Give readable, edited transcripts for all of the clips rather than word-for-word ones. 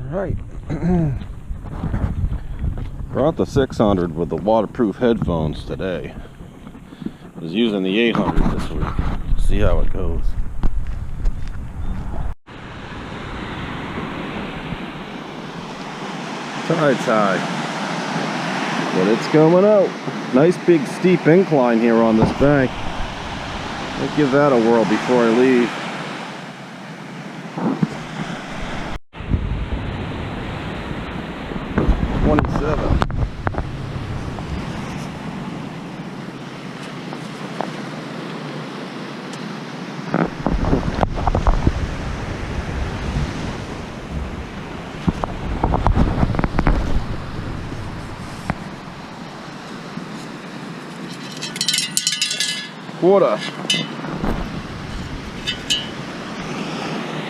Right. Brought the 600 with the waterproof headphones today. Was using the 800 this week. See how it goes. Tide's high, but it's coming out. Nice big steep incline here on this bank. I'll give that a whirl before I leave. Quarter.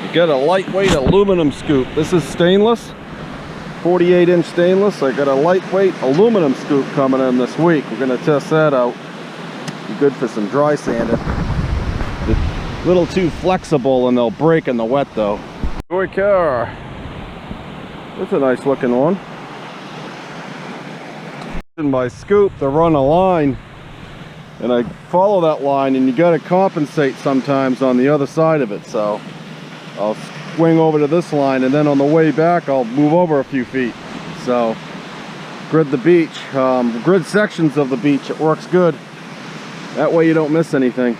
You got a lightweight aluminum scoop. This is stainless, 48-inch stainless. I got a lightweight aluminum scoop coming in this week. We're going to test that out. Be good for some dry sanding. It's a little too flexible and they'll break in the wet though. Toy car. That's a nice looking one. In my scoop to run a line. And I follow that line, and you got to compensate sometimes on the other side of it. So I'll swing over to this line, and then on the way back I'll move over a few feet. So grid the beach, grid sections of the beach. It works good. That way you don't miss anything.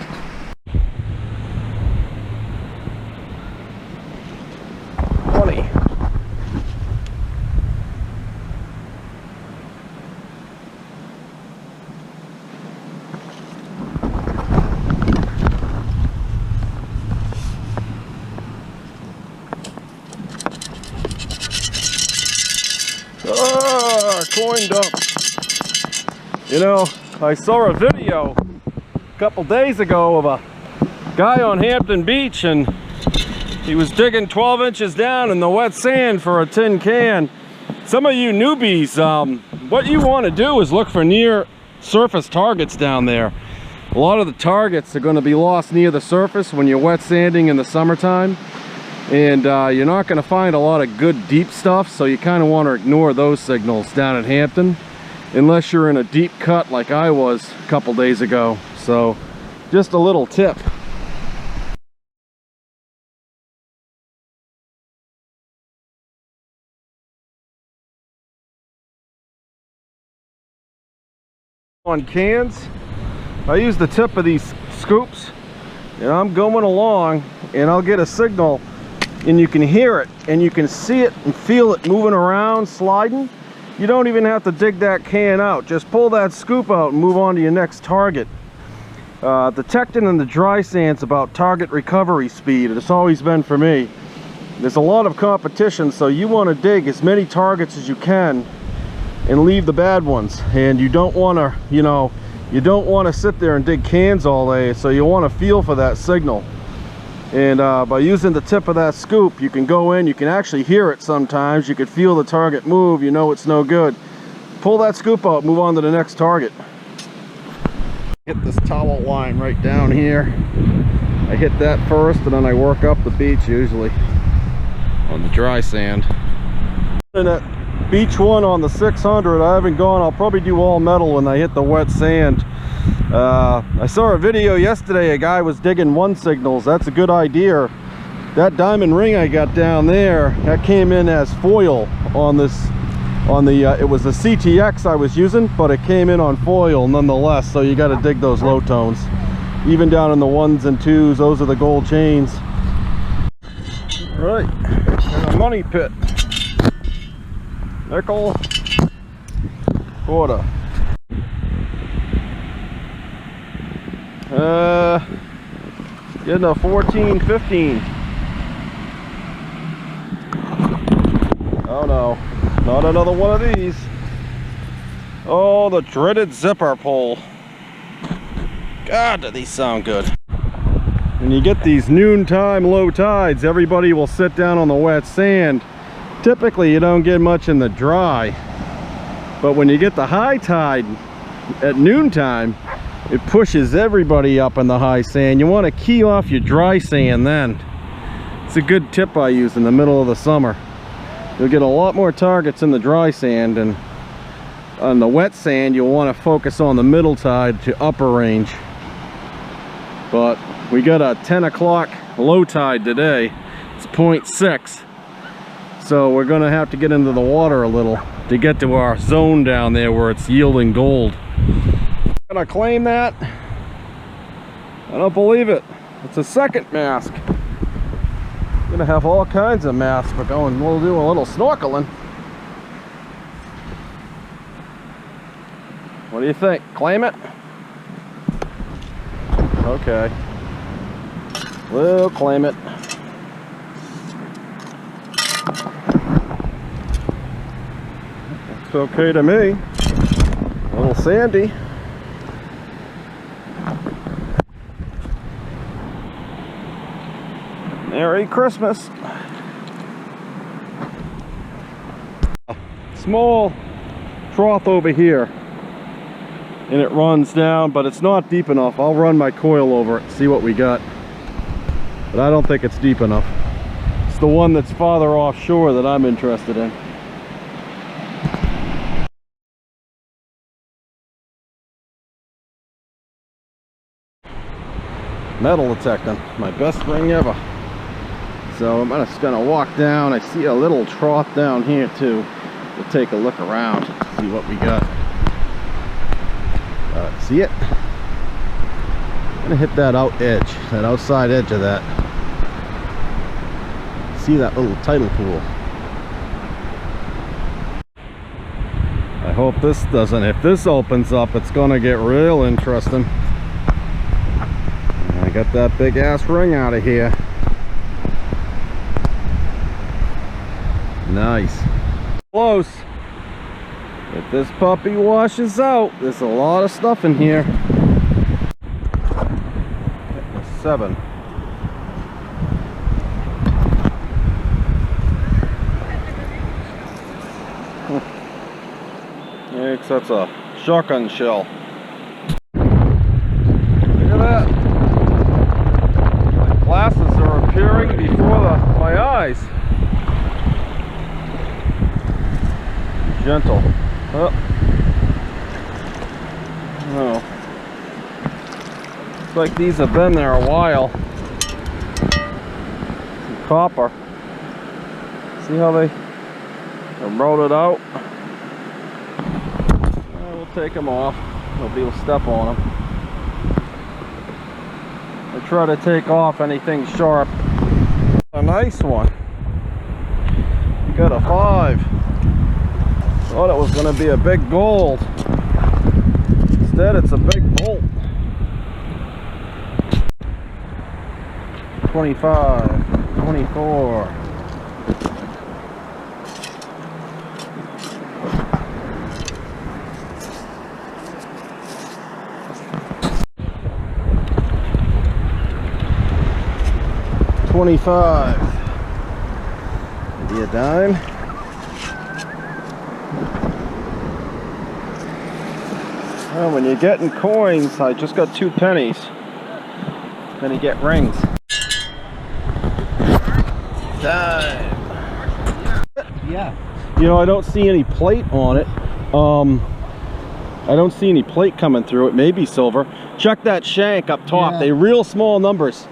Coin dump. You know, I saw a video a couple days ago of a guy on Hampton Beach, and he was digging 12 inches down in the wet sand for a tin can. Some of you newbies, what you want to do is look for near surface targets down there. A lot of the targets are going to be lost near the surface when you're wet sanding in the summertime. And you're not going to find a lot of good deep stuff, so you kind of want to ignore those signals down at Hampton unless you're in a deep cut like I was a couple days ago. So just a little tip. On cans, I use the tip of these scoops, and I'm going along and I'll get a signal, and you can hear it and you can see it and feel it moving around, sliding. You don't even have to dig that can out. Just pull that scoop out and move on to your next target. Detecting in the dry sand's about target recovery speed. It's always been for me. There's a lot of competition, so you want to dig as many targets as you can and leave the bad ones. And you don't want to, you know, you don't want to sit there and dig cans all day, so you want to feel for that signal. And by using the tip of that scoop, you can go in, you can actually hear it sometimes, you can feel the target move, you know it's no good. Pull that scoop out, move on to the next target. Hit this towel line right down here. I hit that first, and then I work up the beach usually on the dry sand. And that beach one on the 600, I haven't gone, I'll probably do all metal when I hit the wet sand. I saw a video yesterday, a guy was digging 1 signals. That's a good idea. That diamond ring I got down there, that came in as foil on this, it was a CTX I was using, but it came in on foil nonetheless, so you got to dig those low tones. Even down in the 1s and 2s, those are the gold chains. All right, and a money pit. Nickel, quarter. Getting a 14, 15. Oh no, not another one of these. Oh, the dreaded zipper pole. God, do these sound good. When you get these noontime low tides, everybody will sit down on the wet sand. Typically, you don't get much in the dry. But when you get the high tide at noontime, it pushes everybody up in the high sand. You want to key off your dry sand then. It's a good tip I use in the middle of the summer. you'll get a lot more targets in the dry sand, and on the wet sand you'll want to focus on the middle tide to upper range. But we got a 10 o'clock low tide today. It's 0.6, so we're gonna have to get into the water a little to get to our zone down there where it's yielding gold. Gonna claim that? I don't believe it. It's a second mask. Gonna have all kinds of masks. We're going, we'll do a little snorkeling. What do you think? Claim it? Okay. We'll claim it. It's okay to me. A little sandy. Merry Christmas. Small trough over here, and it runs down, but it's not deep enough. I'll run my coil over it, see what we got, but I don't think it's deep enough. It's the one that's farther offshore that I'm interested in. Metal detecting, my best ring ever. So I'm just gonna walk down. I see a little trough down here too. We'll take a look around, see what we got. See it? I'm gonna hit that out edge, that outside edge of that. See that little tidal pool. I hope this doesn't. If this opens up, it's gonna get real interesting. I got that big ass ring out of here. Nice. Close. If this puppy washes out, there's a lot of stuff in here. 7. Thanks, that's a shotgun shell. Look at that. My glasses are appearing before my eyes. Gentle. Oh. Oh. Looks like these have been there a while. Some copper. See how they are routed out? We'll take them off. Nobody will step on them. I try to take off anything sharp. A nice one. You got a 5. Thought it was going to be a big gold. Instead, it's a big bolt. 25, 24. $25. Maybe a dime. Well, when you're getting coins, I just got 2 pennies. Then you get rings. Dime. Yeah. You know, I don't see any plate on it. I don't see any plate coming through it. Maybe silver. Check that shank up top. Yeah. They're real small numbers,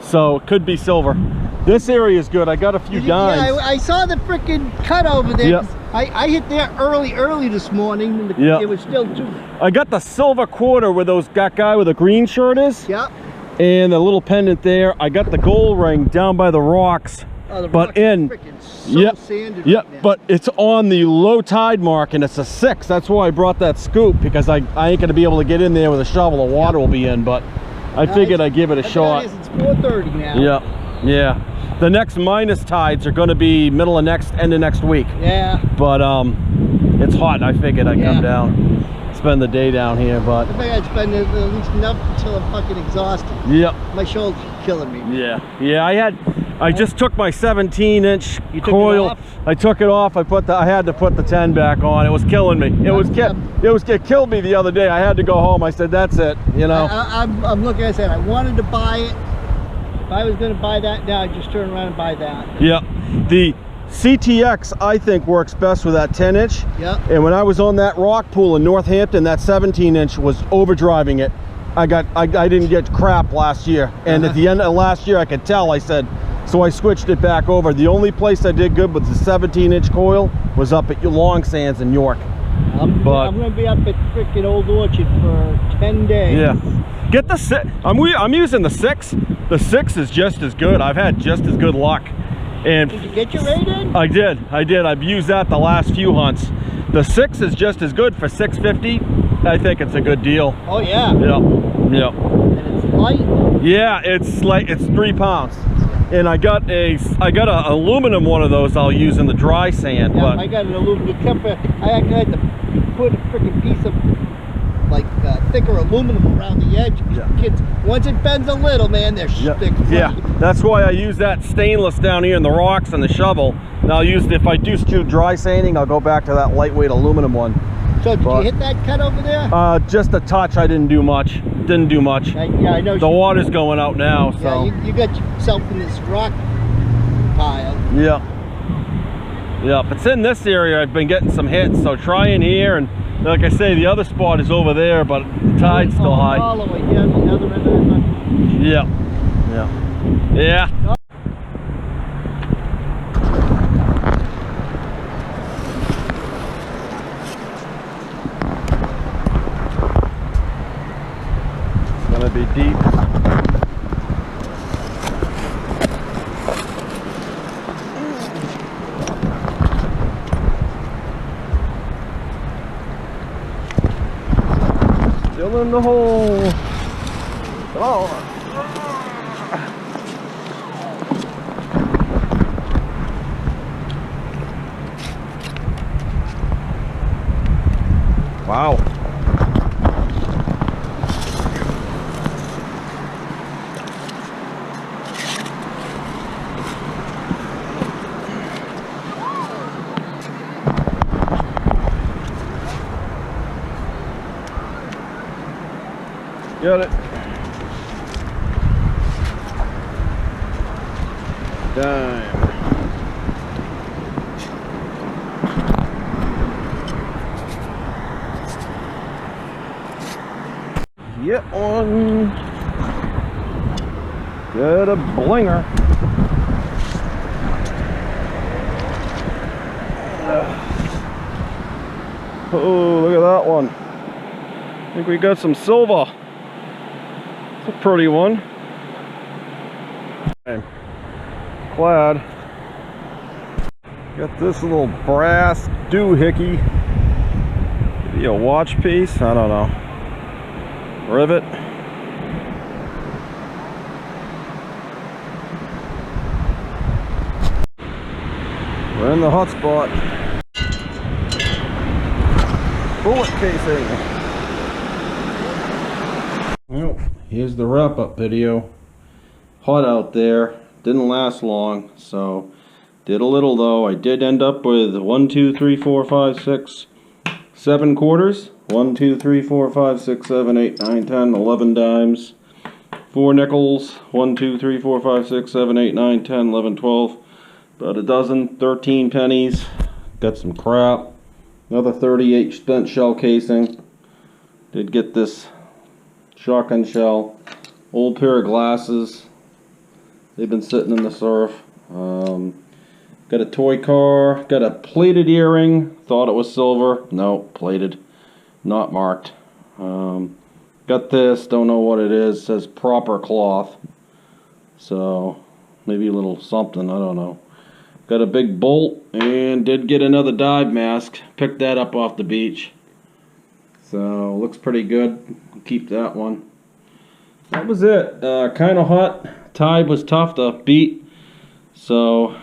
so it could be silver. This area is good. I got a few dimes. Yeah, I saw the freaking cut over there. Yep. I hit there early this morning. And yep. It was still 2. I got the silver quarter where that guy with the green shirt is. Yep. And the little pendant there. I got the gold ring down by the rocks. Oh, the but rocks in, so yep, sanded yep. Right now. But it's on the low tide mark, and it's a 6. That's why I brought that scoop, because I ain't gonna be able to get in there with a shovel. The water will be in, but I figured I'd give it a shot. It's 4:30 now. Yeah, yeah. The next minus tides are going to be end of next week. Yeah. But it's hot. I figured I'd come down, spend the day down here. But I think I'd spend at least enough until I'm fucking exhausted. Yep. My shoulder's killing me. Yeah. Yeah. I just took my 17-inch coil. I took it off. I had to put the 10 back on. It was killing me. It killed me the other day. I had to go home. I said, that's it. You know. I'm looking. I said I wanted to buy it. If I was going to buy that now, I'd just turn around and buy that. Yeah. The CTX, I think, works best with that 10-inch. Yep. And when I was on that rock pool in Northampton, that 17-inch was overdriving it. I didn't get crap last year. And at the end of last year, I could tell, I said, so I switched it back over. The only place I did good with the 17-inch coil was up at Long Sands in York. I'm going to be up at frickin' Old Orchard for 10 days. Yeah. Get the 6. I'm using the 6. The 6 is just as good. I've had just as good luck. And did you get your rating? I did. I've used that the last few hunts. The 6 is just as good for $650. I think it's a good deal. Oh yeah. Yeah. And it's light. Yeah, it's 3 pounds. And I got a aluminum one of those I'll use in the dry sand. Yeah, but I got an aluminum temper. I actually had to put a freaking piece of like thicker aluminum around the edge. Yeah. Kids, once it bends a little, man, they're thick. Yeah, that's why I use that stainless down here in the rocks and the shovel. And I'll use, if I do dry sanding, I'll go back to that lightweight aluminum one. So did you hit that cut over there? Just a touch. I didn't do much. Yeah, I know. The water's going out now, so. Yeah, you got yourself in this rock pile. Yeah. Yeah, if it's in this area, I've been getting some hits, so try in here, and like I say, the other spot is over there, but the tide's still high. All the way down the other end of the... Yeah. Yeah. It's gonna be deep. Still in the hole. Oh. Wow. Got it. Dime. Get one. Get a blinger. Oh, look at that one. I think we got some silver. It's a pretty one. Okay. Clad. Got this little brass doohickey. Maybe a watch piece, I don't know. Rivet. We're in the hot spot. Bullet casing. Well, here's the wrap-up video. Hot out there. Didn't last long, so did a little though. I did end up with 1, 2, 3, 4, 5, 6, 7 quarters. 1, 2, 3, 4, 5, 6, 7, 8, 9, 10, 11 dimes. 4 nickels. 1, 2, 3, 4, 5, 6, 7, 8, 9, 10, 11, 12. About a dozen, 13 pennies. Got some crap. Another 38 spent shell casing. Did get this shotgun shell. Old pair of glasses. They've been sitting in the surf. Got a toy car. Got a plated earring. Thought it was silver. No, plated. Not marked. Got this. Don't know what it is. It says proper cloth. So maybe a little something. I don't know. Got a big bolt and did get another dive mask. Picked that up off the beach. So looks pretty good. Keep that one. That was it. Kind of hot. Tide was tough to beat. So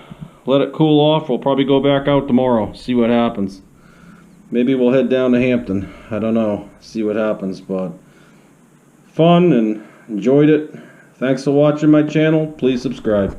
let it cool off. We'll probably go back out tomorrow. See what happens. Maybe we'll head down to Hampton. I don't know. See what happens. But fun and enjoyed it. Thanks for watching my channel. Please subscribe.